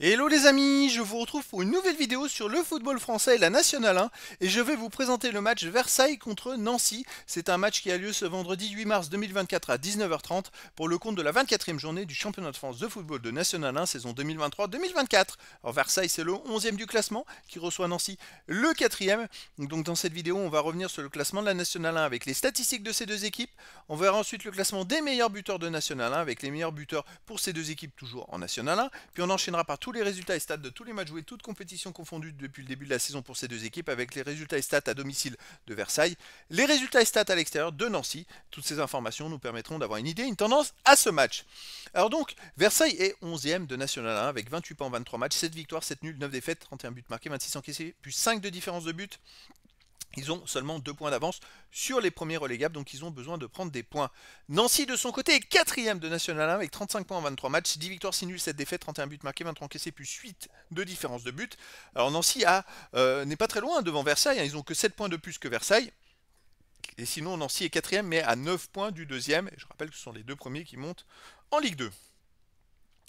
Hello les amis, je vous retrouve pour une nouvelle vidéo sur le football français et la Nationale 1 et je vais vous présenter le match Versailles contre Nancy. C'est un match qui a lieu ce vendredi 8 mars 2024 à 19h30 pour le compte de la 24e journée du championnat de France de football de Nationale 1 saison 2023-2024. Alors Versailles c'est le 11e du classement qui reçoit Nancy le 4e. Donc dans cette vidéo on va revenir sur le classement de la Nationale 1 avec les statistiques de ces deux équipes. On verra ensuite le classement des meilleurs buteurs de Nationale 1 avec les meilleurs buteurs pour ces deux équipes toujours en Nationale 1. Puis on enchaînera par tous les résultats et stats de tous les matchs joués, toutes compétitions confondues depuis le début de la saison pour ces deux équipes, avec les résultats et stats à domicile de Versailles, les résultats et stats à l'extérieur de Nancy. Toutes ces informations nous permettront d'avoir une idée, une tendance à ce match. Alors donc, Versailles est 11e de National 1 avec 28 points en 23 matchs, 7 victoires, 7 nuls, 9 défaites, 31 buts marqués, 26 encaissés, plus 5 de différence de but. Ils ont seulement 2 points d'avance sur les premiers relégables, donc ils ont besoin de prendre des points. Nancy, de son côté, est 4e de National 1 avec 35 points en 23 matchs, 10 victoires, 6 nuls, 7 défaites, 31 buts marqués, 23 encaissés, plus 8 de différence de but. Alors Nancy n'est pas très loin devant Versailles, ils n'ont que 7 points de plus que Versailles. Et sinon, Nancy est 4e, mais à 9 points du deuxième. Et je rappelle que ce sont les deux premiers qui montent en Ligue 2.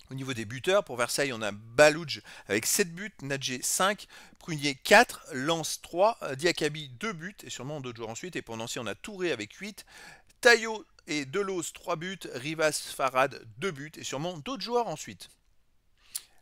Au niveau des buteurs, pour Versailles, on a Balouj avec 7 buts, Nadjé 5, Prunier 4, Lens 3, Diakabi 2 buts, et sûrement d'autres joueurs ensuite. Et pour Nancy, on a Touré avec 8, Taillot et Delos 3 buts, Rivas Farad 2 buts, et sûrement d'autres joueurs ensuite.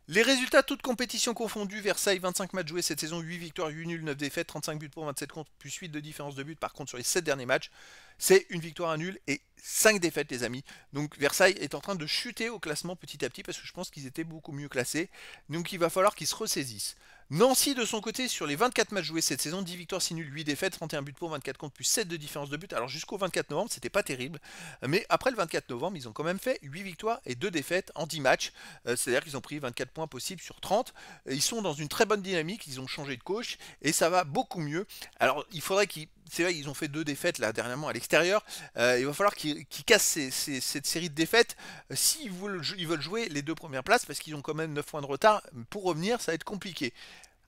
Les résultats, toutes compétitions confondues, Versailles 25 matchs joués cette saison, 8 victoires, 8 nuls, 9 défaites, 35 buts pour 27 contre, plus 8 de différence de but. Par contre, sur les 7 derniers matchs, c'est une victoire, un nul et 5 défaites les amis. Donc Versailles est en train de chuter au classement petit à petit parce que je pense qu'ils étaient beaucoup mieux classés. Donc il va falloir qu'ils se ressaisissent. Nancy de son côté, sur les 24 matchs joués cette saison, 10 victoires, 6 nuls, 8 défaites, 31 buts pour, 24 contre, plus 7 de différence de but. Alors jusqu'au 24 novembre, c'était pas terrible. Mais après le 24 novembre, ils ont quand même fait 8 victoires et 2 défaites en 10 matchs. C'est-à-dire qu'ils ont pris 24 points possibles sur 30. Ils sont dans une très bonne dynamique, ils ont changé de coach et ça va beaucoup mieux. Alors il faudrait qu'ils... C'est vrai, ils ont fait 2 défaites là dernièrement à l'extérieur. Il va falloir qu'ils cassent cette série de défaites s'ils veulent jouer les 2 premières places parce qu'ils ont quand même 9 points de retard. Pour revenir, ça va être compliqué.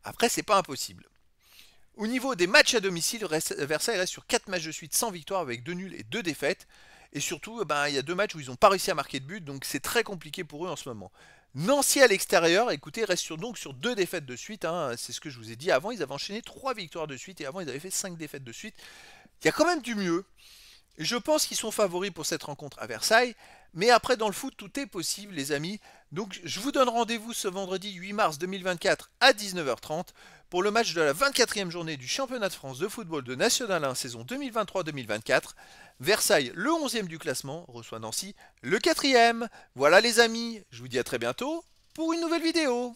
Après, c'est pas impossible. Au niveau des matchs à domicile, Versailles reste sur 4 matchs de suite sans victoire avec 2 nuls et 2 défaites. Et surtout, il y a 2 matchs où ils n'ont pas réussi à marquer de but, donc c'est très compliqué pour eux en ce moment. Nancy à l'extérieur, écoutez, reste donc sur 2 défaites de suite, c'est ce que je vous ai dit avant, ils avaient enchaîné 3 victoires de suite et avant ils avaient fait 5 défaites de suite. Il y a quand même du mieux. Je pense qu'ils sont favoris pour cette rencontre à Versailles, mais après dans le foot tout est possible les amis. Donc je vous donne rendez-vous ce vendredi 8 mars 2024 à 19h30 pour le match de la 24e journée du championnat de France de football de National 1 saison 2023-2024. Versailles, le 11e du classement, reçoit Nancy, le 4e. Voilà les amis, je vous dis à très bientôt pour une nouvelle vidéo.